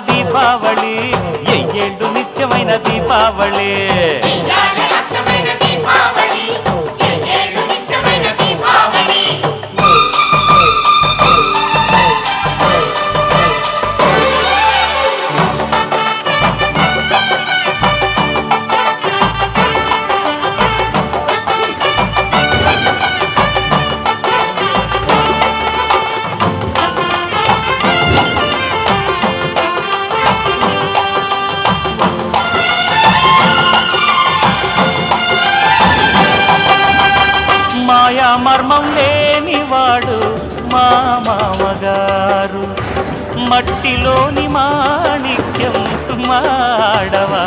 దీపావళి ఎయ్యేళ్ళు నిత్యమైన దీపావళి మాయా మర్మం లేనివాడు మా మామగారు మట్టిలోని మాణిక్యం మాడవా